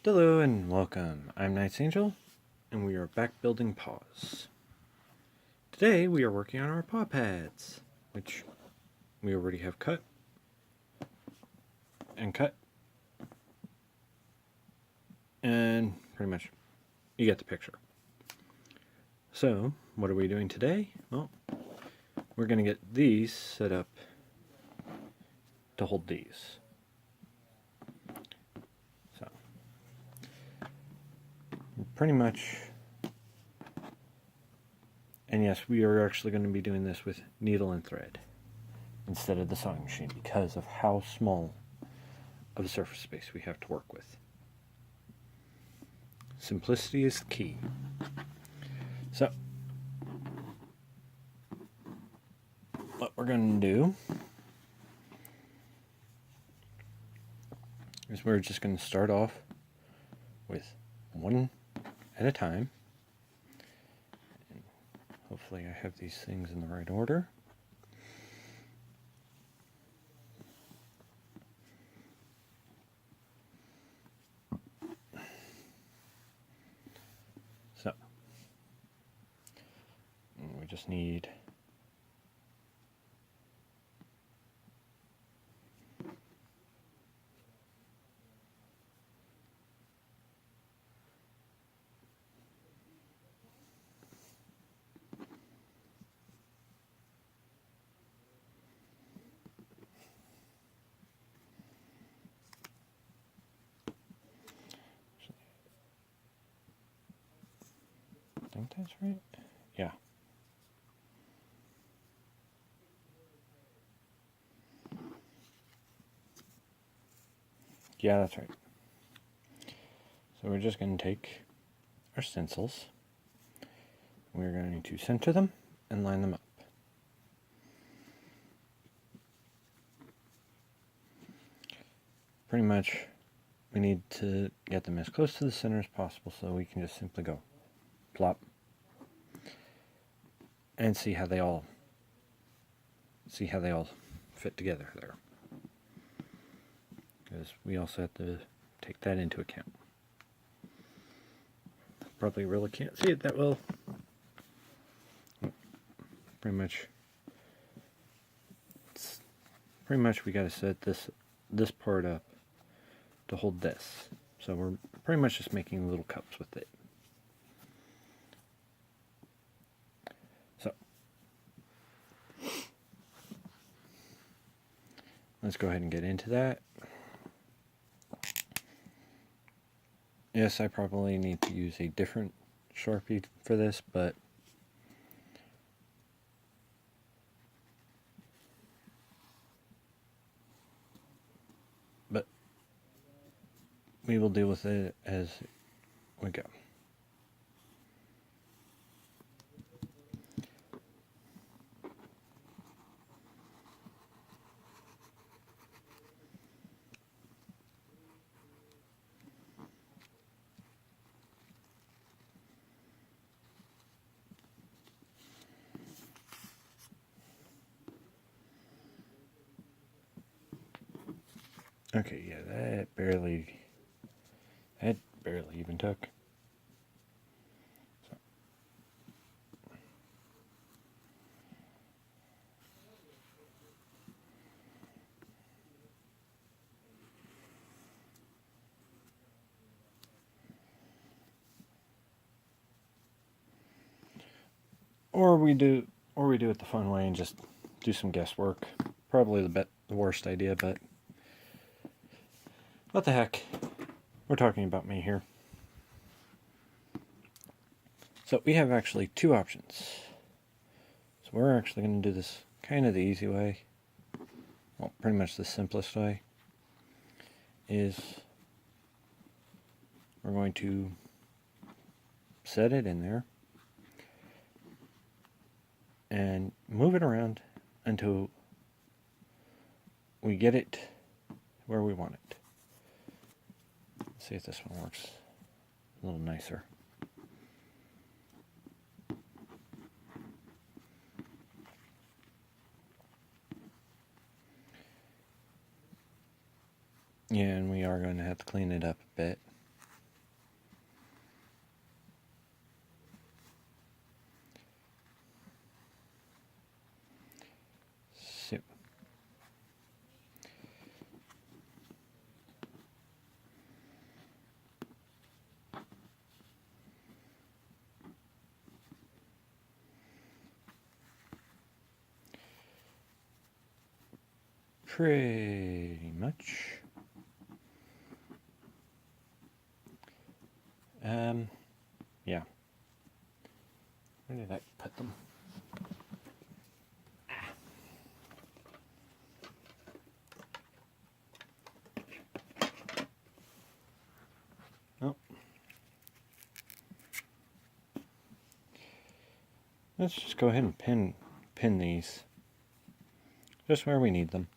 Hello and welcome. I'm Knight's Angel, and we are back building Paws. Today we are working on our paw pads, which we already have cut and cut, and pretty much you get the picture. So, what are we doing today? Well, we're going to get these set up to hold these. So, pretty much, and yes, we are actually going to be doing this with needle and thread instead of the sewing machine because of how small of a surface space we have to work with. Simplicity is the key. So, what we're going to do is we're just going to start off with one at a time. And hopefully I have these things in the right order. So, we just need I think that's right. Yeah. Yeah, that's right. So we're just going to take our stencils. We're going to center them and line them up. Pretty much we need to get them as close to the center as possible so we can just simply go plop and see how they all fit together there. Because we also have to take that into account. Probably really can't see it that well. Pretty much we got to set this part up to hold this. So we're pretty much just making little cups with it. So let's go ahead and get into that. Yes, I probably need to use a different Sharpie for this, but we will deal with it as we go. Okay, yeah, that barely even took. So. Or we do it the fun way and just do some guesswork. Probably the worst idea, but what the heck? We're talking about me here. So we have actually two options. So we're actually going to do this kind of the easy way. Well, pretty much the simplest way is we're going to set it in there and move it around until we get it where we want it. Let's see if this one works a little nicer. Yeah, and we are going to have to clean it up a bit. pretty much. Yeah. Where did I put them? Oh. Let's just go ahead and pin these just where we need them.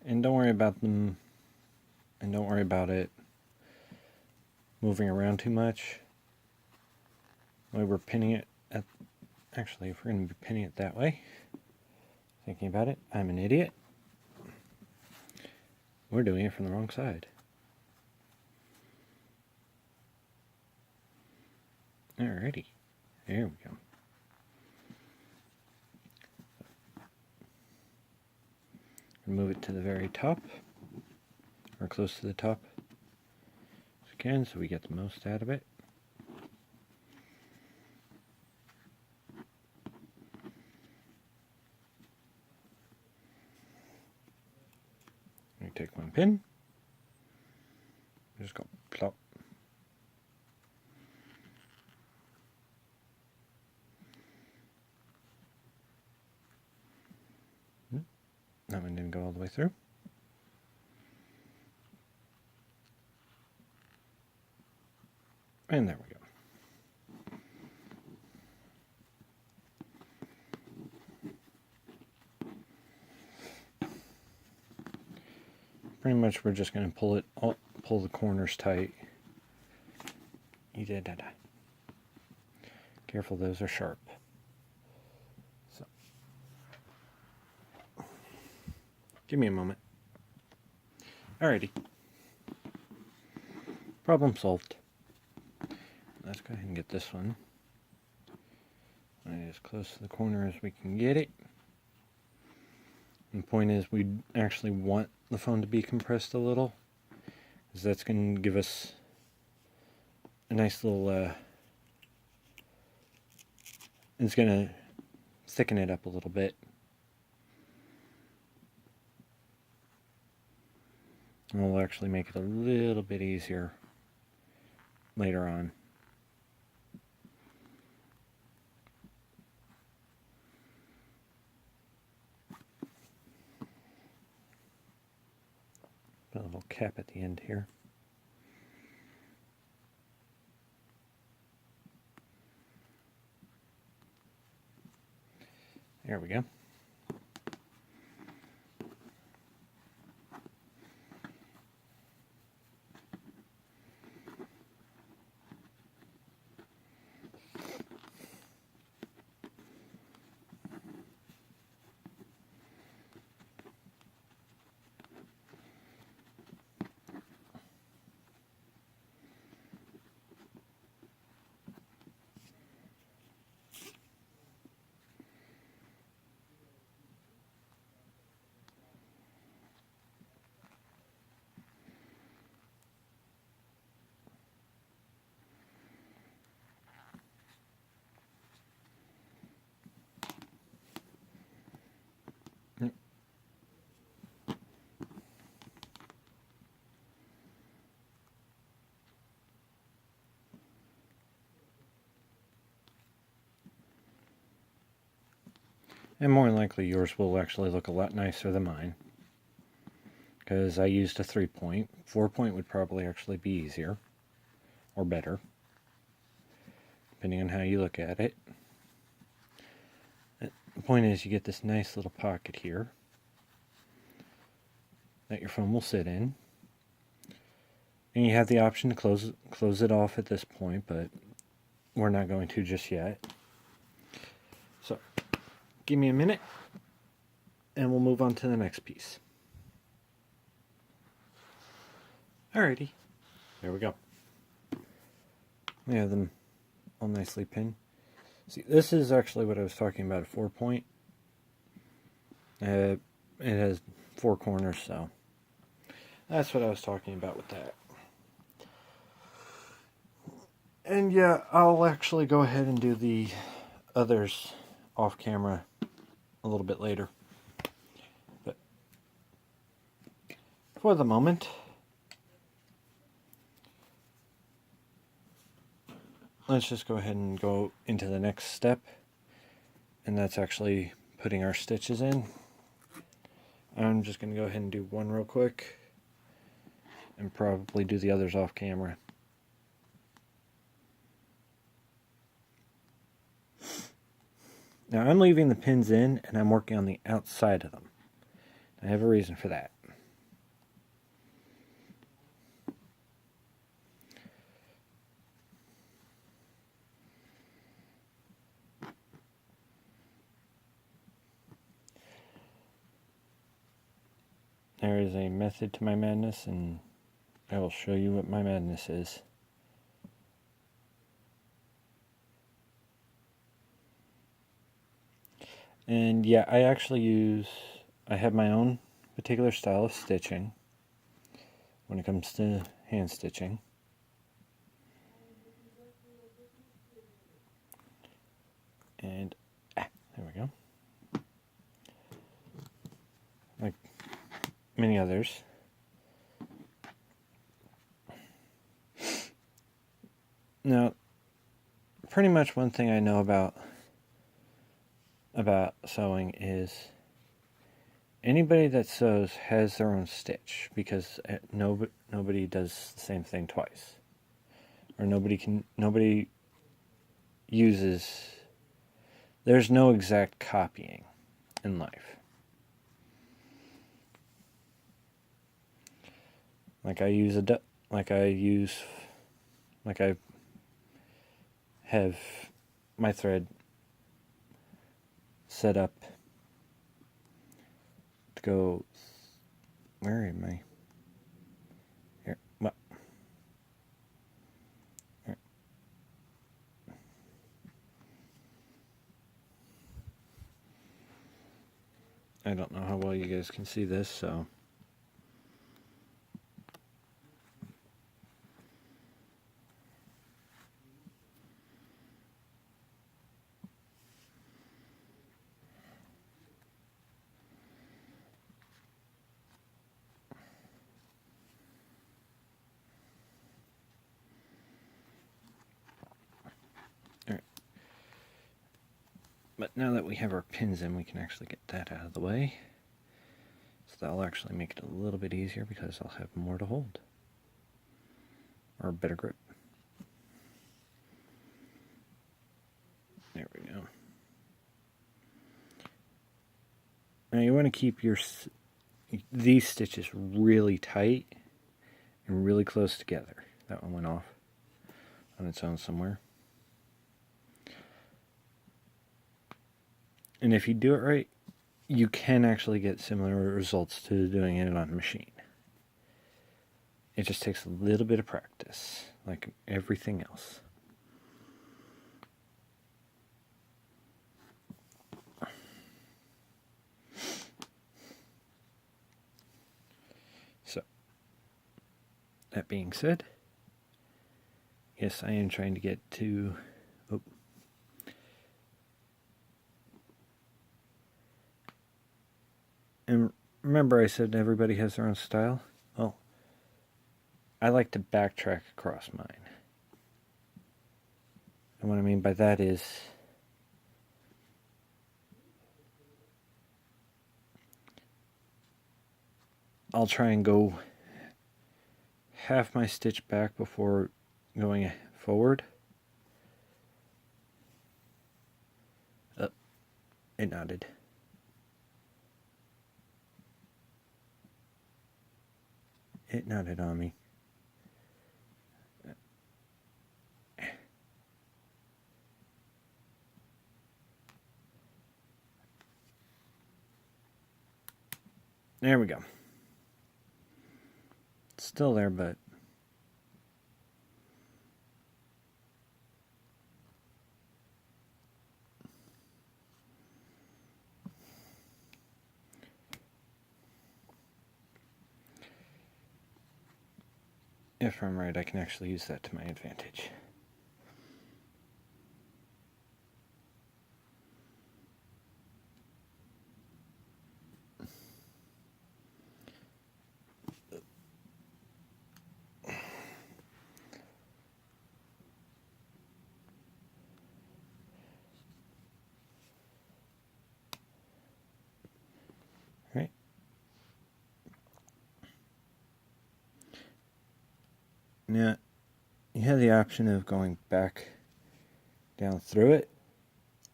And don't worry about them, and don't worry about it moving around too much. The way we're pinning it at, actually, if we're going to be pinning it that way, thinking about it, I'm an idiot. We're doing it from the wrong side. Alrighty, there we go. Move it to the very top, or close to the top as we can, so we get the most out of it. We take one pin, just go plop. That one didn't go all the way through. And there we go. Pretty much we're just going to pull the corners tight. Careful, those are sharp. So, give me a moment. Alrighty. Problem solved. Let's go ahead and get this one as close to the corner as we can get it. And the point is, we actually want the phone to be compressed a little, because that's going to give us a nice little, it's going to thicken it up a little bit. And we'll actually make it a little bit easier later on. Put a little cap at the end here. There we go. And more than likely yours will actually look a lot nicer than mine, because I used a 3-point. 4-point would probably actually be easier or better, depending on how you look at it. The point is, you get this nice little pocket here that your phone will sit in, and you have the option to close it off at this point, but we're not going to just yet. give me a minute and we'll move on to the next piece. Alrighty, there we go. We have them all nicely pinned. See, this is actually what I was talking about, a 4-point. It has 4 corners, so that's what I was talking about with that. And yeah, I'll actually go ahead and do the others off camera a little bit later. But for the moment, let's just go ahead and go into the next step. And that's actually putting our stitches in. I'm just going to go ahead and do one real quick. And probably do the others off camera. Now I'm leaving the pins in and I'm working on the outside of them. I have a reason for that. There is a method to my madness, and I will show you what my madness is. And yeah, I have my own particular style of stitching when it comes to hand stitching. And there we go. Like many others. Now, pretty much one thing I know about sewing is anybody that sews has their own stitch, because nobody does the same thing twice, or nobody uses. There's no exact copying in life. Like I have my thread set up to go. Where am I? Here. Well. Here. I don't know how well you guys can see this, so. But now that we have our pins in, we can actually get that out of the way. So that'll actually make it a little bit easier because I'll have more to hold. Or a better grip. There we go. Now you want to keep these stitches really tight and really close together. That one went off on its own somewhere. And if you do it right, you can actually get similar results to doing it on a machine. It just takes a little bit of practice, like everything else. So, that being said, yes, I am trying to get to... Oh. And remember I said everybody has their own style? Well, I like to backtrack across mine. And what I mean by that is I'll try and go half my stitch back before going forward. Oh, it nodded. It nodded on me. There we go. It's still there, but if I'm right, I can actually use that to my advantage. Right? Now, you have the option of going back down through it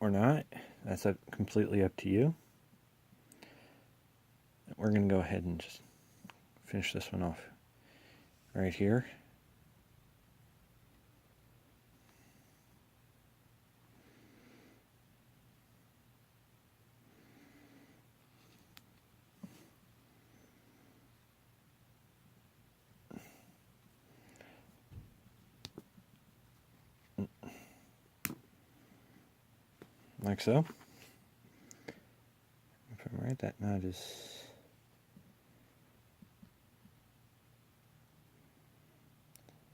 or not. That's completely up to you. We're going to go ahead and just finish this one off right here. Like so. If I'm right, that knot is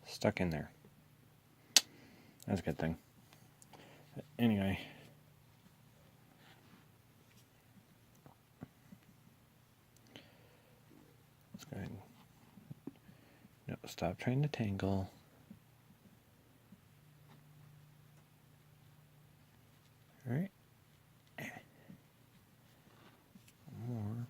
stuck in there. That's a good thing. Anyway. Let's go ahead and stop trying to tangle. Alright. One more.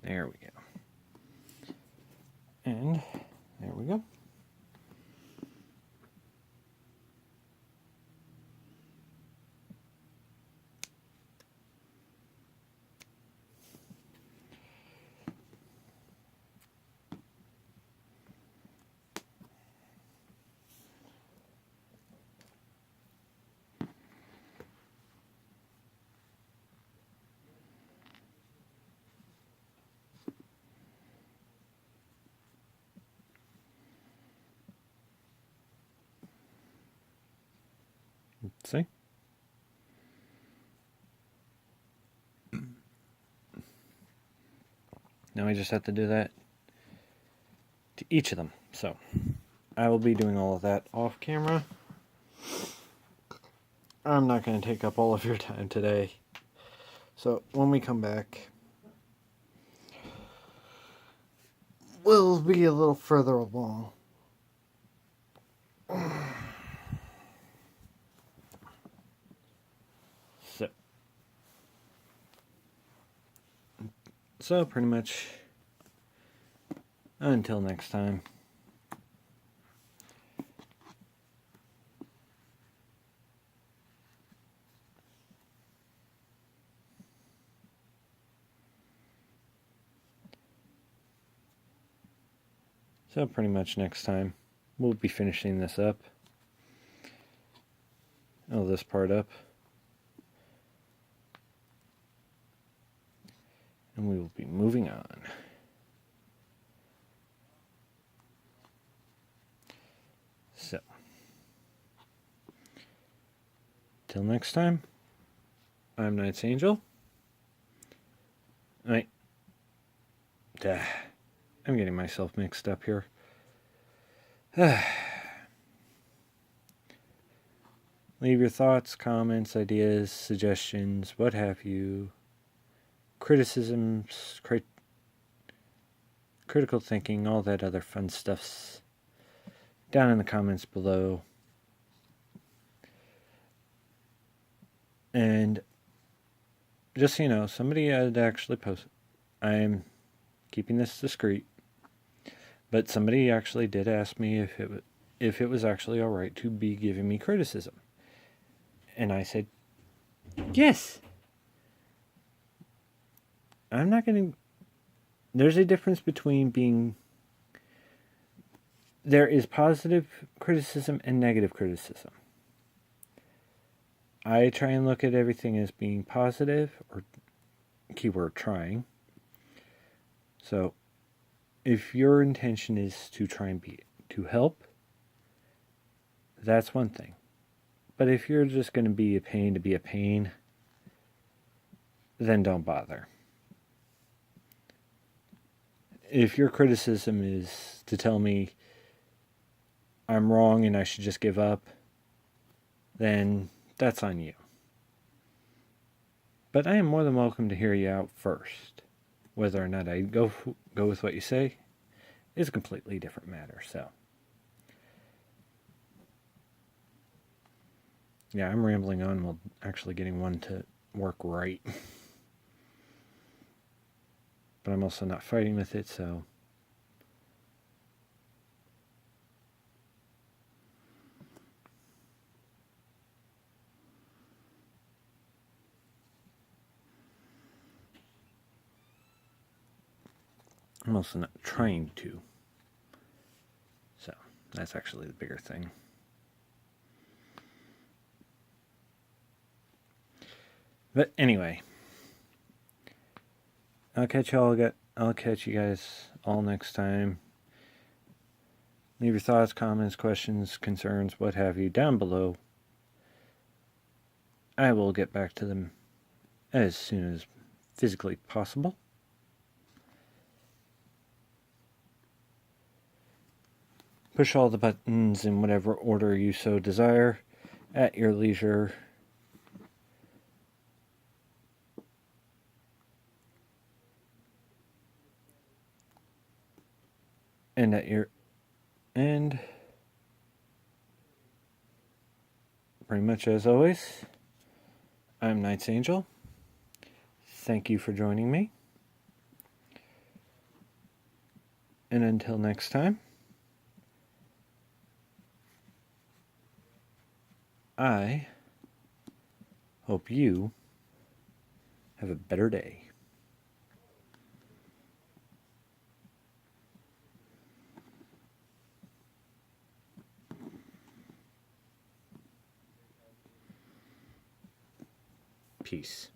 There we go. And there we go. See? Now I just have to do that to each of them. So I will be doing all of that off camera. I'm not going to take up all of your time today. So when we come back, we'll be a little further along. So pretty much until next time. So pretty much next time we'll be finishing this up. Oh, this part up. And we will be moving on. So, till next time, I'm Knight's Angel. I'm getting myself mixed up here. Leave your thoughts, comments, ideas, suggestions, what have you. Criticisms, critical thinking, all that other fun stuff's down in the comments below. And just so you know, somebody had actually posted, I'm keeping this discreet, but somebody actually did ask me if it was actually alright to be giving me criticism. And I said, yes. I'm not going to... There's a difference between being... There is positive criticism and negative criticism. I try and look at everything as being positive, or keyword trying. So, if your intention is to try and to help, that's one thing. But if you're just going to be a pain, then don't bother. If your criticism is to tell me I'm wrong and I should just give up, then that's on you. But I am more than welcome to hear you out first. Whether or not I go with what you say is a completely different matter. So, yeah, I'm rambling on while actually getting one to work right. But I'm also not fighting with it, so... I'm also not trying to. So, that's actually the bigger thing. But anyway, I'll catch you guys all next time. Leave your thoughts, comments, questions, concerns, what have you down below. I will get back to them as soon as physically possible. Push all the buttons in whatever order you so desire at your leisure. And pretty much as always, I'm Knight's Angel. Thank you for joining me. And until next time, I hope you have a better day. Peace.